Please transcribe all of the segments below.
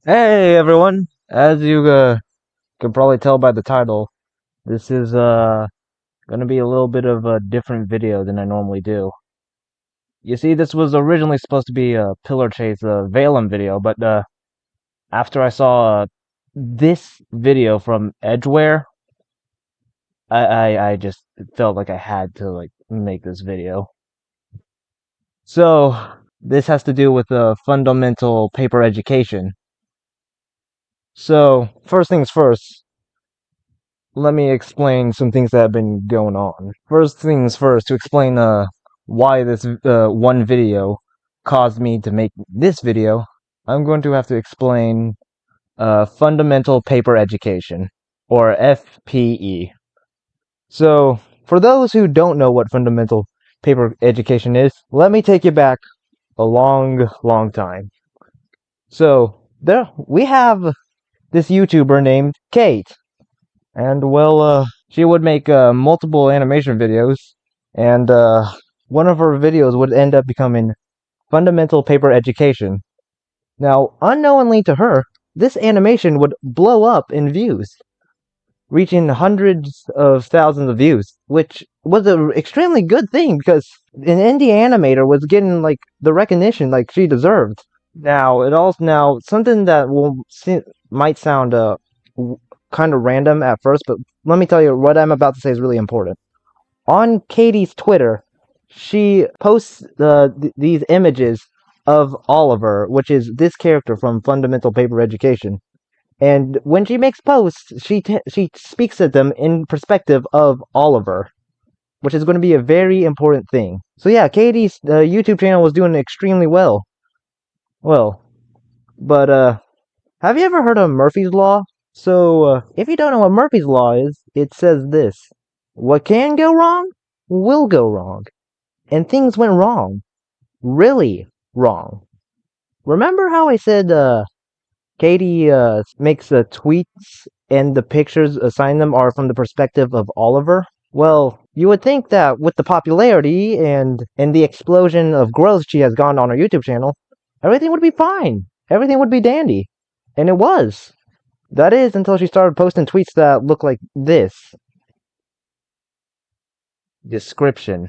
Hey everyone! As you can probably tell by the title, this is gonna be a little bit of a different video than I normally do. You see, this was originally supposed to be a Pillar Chase Valem video, but after I saw this video from Edgeware, I just felt like I had to make this video. So this has to do with fundamental paper education. So first things first. Let me explain some things that have been going on. First things first, to explain why this one video caused me to make this video, I'm going to have to explain fundamental paper education, or FPE. So, for those who don't know what fundamental paper education is, let me take you back a long time. So, there we have this YouTuber named Kate. And she would make multiple animation videos, and one of her videos would end up becoming Fundamental Paper Education. Now, unknowingly to her, this animation would blow up in views, reaching hundreds of thousands of views, which was an extremely good thing because an indie animator was getting the recognition she deserved. Now something that might sound kind of random at first, but let me tell you, what I'm about to say is really important. On Katie's Twitter, she posts these images of Oliver, which is this character from Fundamental Paper Education. And when she makes posts, she speaks at them in perspective of Oliver, which is going to be a very important thing. So yeah, Katie's YouTube channel was doing extremely well. Well, but have you ever heard of Murphy's Law? So, if you don't know what Murphy's Law is, it says this: what can go wrong will go wrong. And things went wrong. Really wrong. Remember how I said, Katie, makes tweets and the pictures assigned them are from the perspective of Oliver? Well, you would think that with the popularity and the explosion of growth she has gone on her YouTube channel, everything would be fine. Everything would be dandy. And it was. That is, until she started posting tweets that look like this. Description: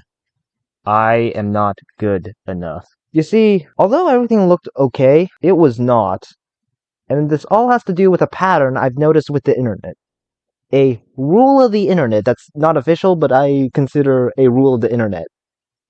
I am not good enough. You see, although everything looked okay, it was not. And this all has to do with a pattern I've noticed with the internet. A rule of the internet that's not official, but I consider a rule of the internet.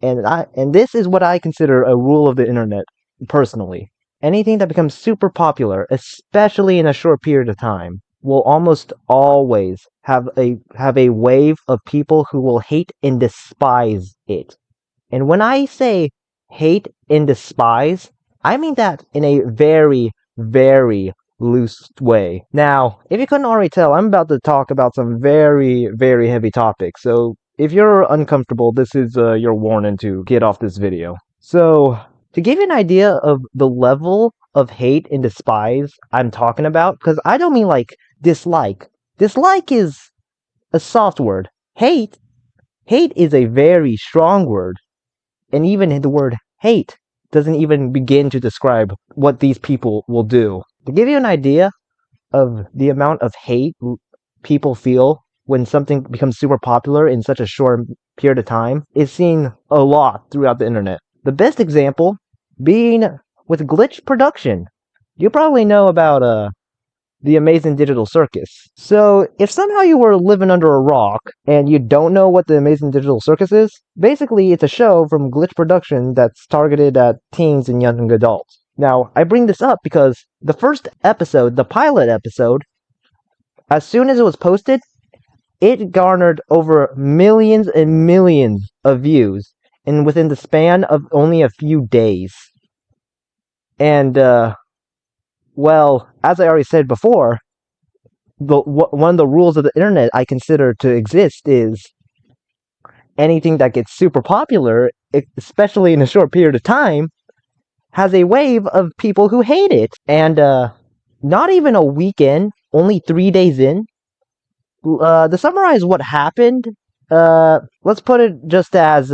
And this is what I consider a rule of the internet, personally. Anything that becomes super popular, especially in a short period of time, will almost always have a wave of people who will hate and despise it. And when I say hate and despise, I mean that in a very loose way. Now, if you couldn't already tell, I'm about to talk about some very heavy topics. So if you're uncomfortable, this is your warning to get off this video. So, to give you an idea of the level of hate and despise I'm talking about, because I don't mean dislike. Dislike is a soft word. Hate is a very strong word. And even the word hate doesn't even begin to describe what these people will do. To give you an idea of the amount of hate people feel when something becomes super popular in such a short period of time, is seen a lot throughout the internet. The best example being with glitch production. You probably know about the Amazing Digital Circus. So, if somehow you were living under a rock and you don't know what the Amazing Digital Circus is, basically it's a show from Glitch Production that's targeted at teens and young adults. Now, I bring this up because the first episode, the pilot episode, as soon as it was posted, it garnered over millions and millions of views, and within the span of only a few days. And, well, as I already said before, one of the rules of the internet I consider to exist is anything that gets super popular, especially in a short period of time, has a wave of people who hate it. And not even a weekend, only 3 days in, to summarize what happened, let's put it just as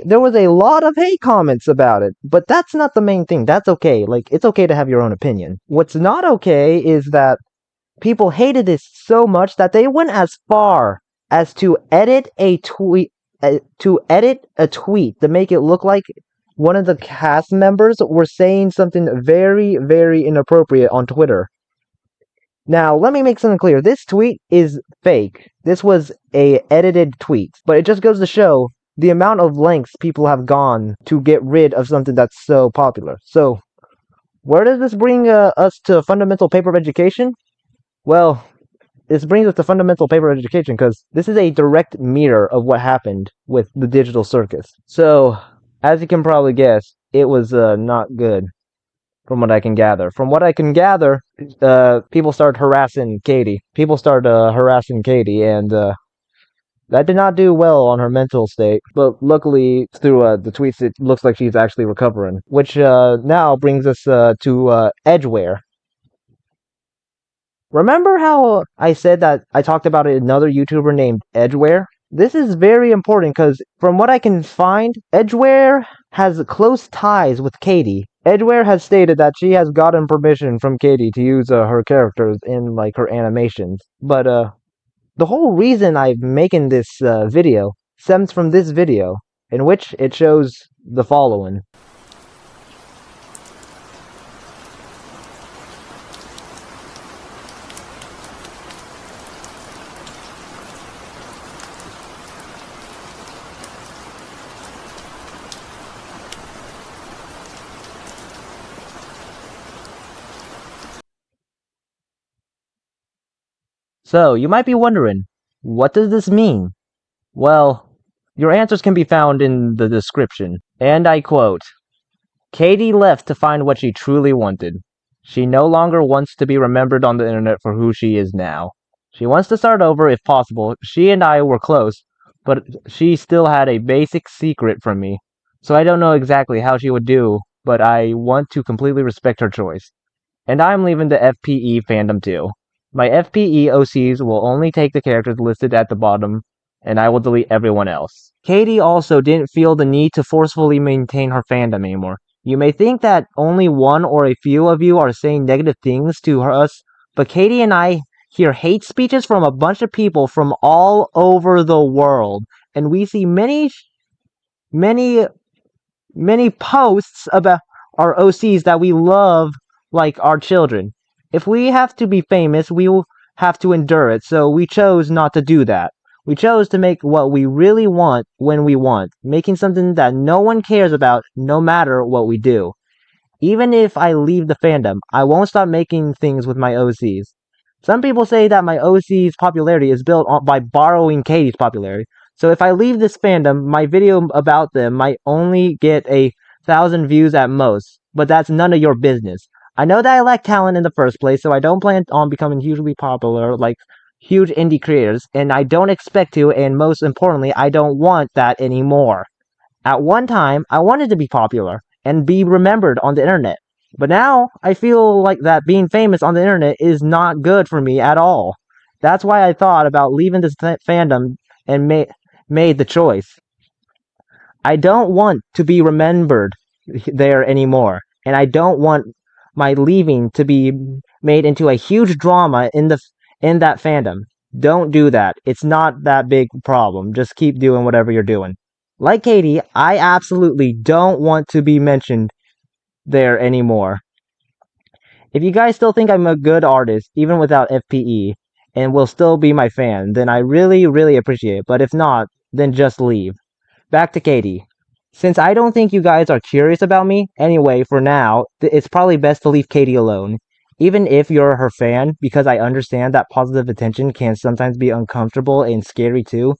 there was a lot of hate comments about it, but that's not the main thing. That's okay. Like, it's okay to have your own opinion. What's not okay is that people hated this so much that they went as far as to edit a tweet to make it look like one of the cast members were saying something very, very inappropriate on Twitter. Now, let me make something clear. This tweet is fake. This was a edited tweet, but it just goes to show the amount of lengths people have gone to get rid of something that's so popular. So, where does this bring us to fundamental paper of education? Well, this brings us to fundamental paper of education because this is a direct mirror of what happened with the digital circus. So, as you can probably guess, it was not good. From what I can gather. From what I can gather, people started harassing Katie. People started harassing Katie, and that did not do well on her mental state. But luckily, through the tweets, it looks like she's actually recovering. Which now brings us to Edgeware. Remember how I said that I talked about another YouTuber named Edgeware? This is very important because from what I can find, Edgeware has close ties with Katie. Edgeware has stated that she has gotten permission from Katie to use her characters in like her animations. But the whole reason I'm making this video stems from this video, in which it shows the following. So, you might be wondering, what does this mean? Well, your answers can be found in the description. And I quote, Katie left to find what she truly wanted. She no longer wants to be remembered on the internet for who she is now. She wants to start over if possible. She and I were close, but she still had a basic secret from me. So I don't know exactly how she would do, but I want to completely respect her choice. And I'm leaving the FPE fandom too. My FPE OCs will only take the characters listed at the bottom, and I will delete everyone else. Katie also didn't feel the need to forcefully maintain her fandom anymore. You may think that only one or a few of you are saying negative things to us, but Katie and I hear hate speeches from a bunch of people from all over the world, and we see many posts about our OCs that we love like our children. If we have to be famous, we will have to endure it, so we chose not to do that. We chose to make what we really want when we want, making something that no one cares about no matter what we do. Even if I leave the fandom, I won't stop making things with my OCs. Some people say that my OC's popularity is built by borrowing Katie's popularity. So if I leave this fandom, my video about them might only get 1,000 views at most, but that's none of your business. I know that I lack talent in the first place, so I don't plan on becoming hugely popular like huge indie creators, and I don't expect to, and most importantly, I don't want that anymore. At one time, I wanted to be popular and be remembered on the internet, but now I feel like that being famous on the internet is not good for me at all. That's why I thought about leaving this fandom and made the choice. I don't want to be remembered there anymore, and I don't want my leaving to be made into a huge drama in that fandom. Don't do that. It's not that big problem. Just keep doing whatever you're doing. Like Katie, I absolutely don't want to be mentioned there anymore. If you guys still think I'm a good artist, even without FPE, and will still be my fan, then I really, really appreciate it. But if not, then just leave. Back to Katie. Since I don't think you guys are curious about me, anyway, for now, it's probably best to leave Katie alone. Even if you're her fan, because I understand that positive attention can sometimes be uncomfortable and scary too.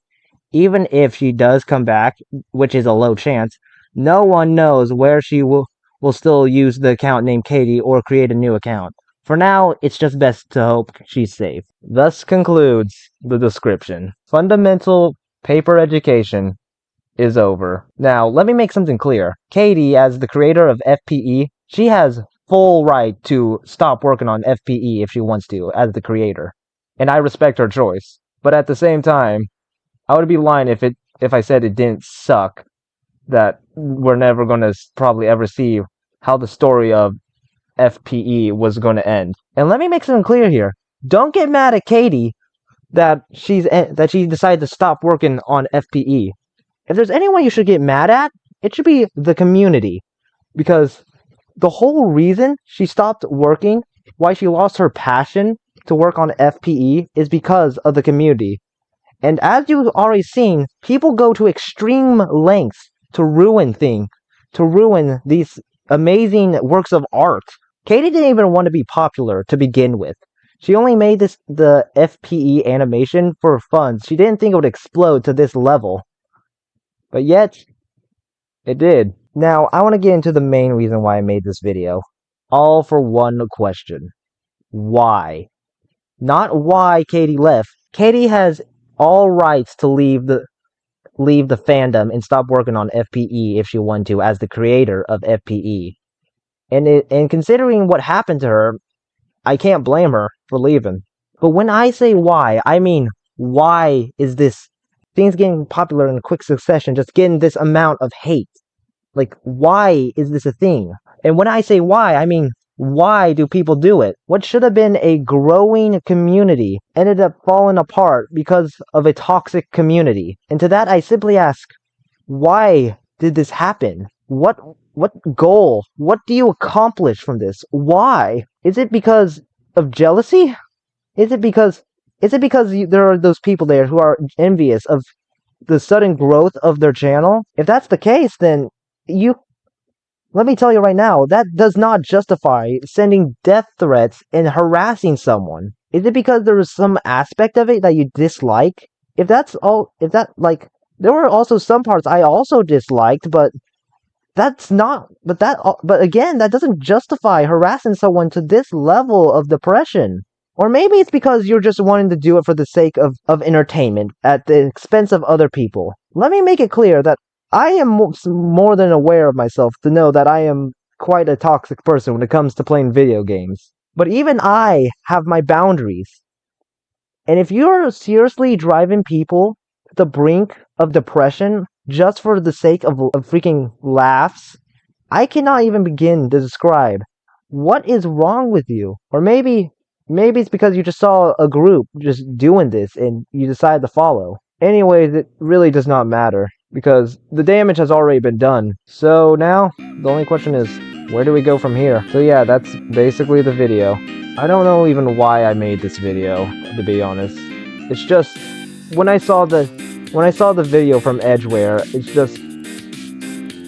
Even if she does come back, which is a low chance, no one knows where she will still use the account named Katie or create a new account. For now, it's just best to hope she's safe. Thus concludes the description. Fundamental paper education is over. Now, let me make something clear. Katie, as the creator of FPE, she has full right to stop working on FPE if she wants to, as the creator. And I respect her choice. But at the same time, I would be lying if I said it didn't suck. that we're never going to probably ever see how the story of FPE was going to end. And let me make something clear here. Don't get mad at Katie that she decided to stop working on FPE. If there's anyone you should get mad at, it should be the community. Because the whole reason she stopped working, why she lost her passion to work on FPE, is because of the community. And as you've already seen, people go to extreme lengths to ruin these amazing works of art. Katie didn't even want to be popular to begin with. She only made the FPE animation for fun. She didn't think it would explode to this level. But yet, it did. Now, I want to get into the main reason why I made this video. All for one question. Why? Not why Katie left. Katie has all rights to leave the fandom and stop working on FPE if she wanted to, as the creator of FPE. And considering what happened to her, I can't blame her for leaving. But when I say why, I mean, why is this things getting popular in quick succession, just getting this amount of hate? Like, why is this a thing? And when I say why, I mean, why do people do it? What should have been a growing community ended up falling apart because of a toxic community. And to that, I simply ask, why did this happen? What goal? What do you accomplish from this? Why? Is it because of jealousy? Is it because there are those people there who are envious of the sudden growth of their channel? If that's the case, then let me tell you right now, that does not justify sending death threats and harassing someone. Is it because there was some aspect of it that you dislike? There were also some parts I also disliked, but again, that doesn't justify harassing someone to this level of depression. Or maybe it's because you're just wanting to do it for the sake of entertainment at the expense of other people. Let me make it clear that I am more than aware of myself to know that I am quite a toxic person when it comes to playing video games. But even I have my boundaries. And if you're seriously driving people to the brink of depression just for the sake of freaking laughs, I cannot even begin to describe what is wrong with you. Or maybe it's because you just saw a group just doing this and you decided to follow. Anyways, it really does not matter, because the damage has already been done. So now, the only question is, where do we go from here? So yeah, that's basically the video. I don't know even why I made this video, to be honest. It's just, when I saw the video from Edgeware, it's just,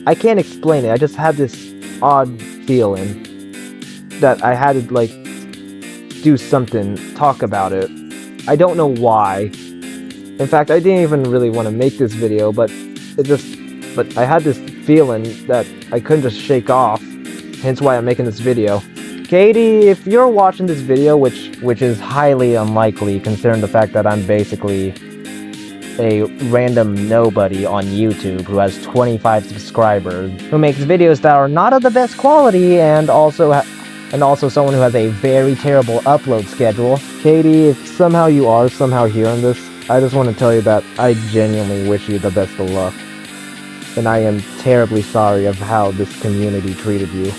I can't explain it. I just had this odd feeling that I had to, like, do something, talk about it. I don't know why. In fact, I didn't even really want to make this video, but I had this feeling that I couldn't just shake off, hence why I'm making this video. Katie, if you're watching this video, which is highly unlikely considering the fact that I'm basically a random nobody on YouTube who has 25 subscribers, who makes videos that are not of the best quality, and also someone who has a very terrible upload schedule. Katie, if somehow you are somehow hearing this, I just want to tell you that I genuinely wish you the best of luck. And I am terribly sorry of how this community treated you.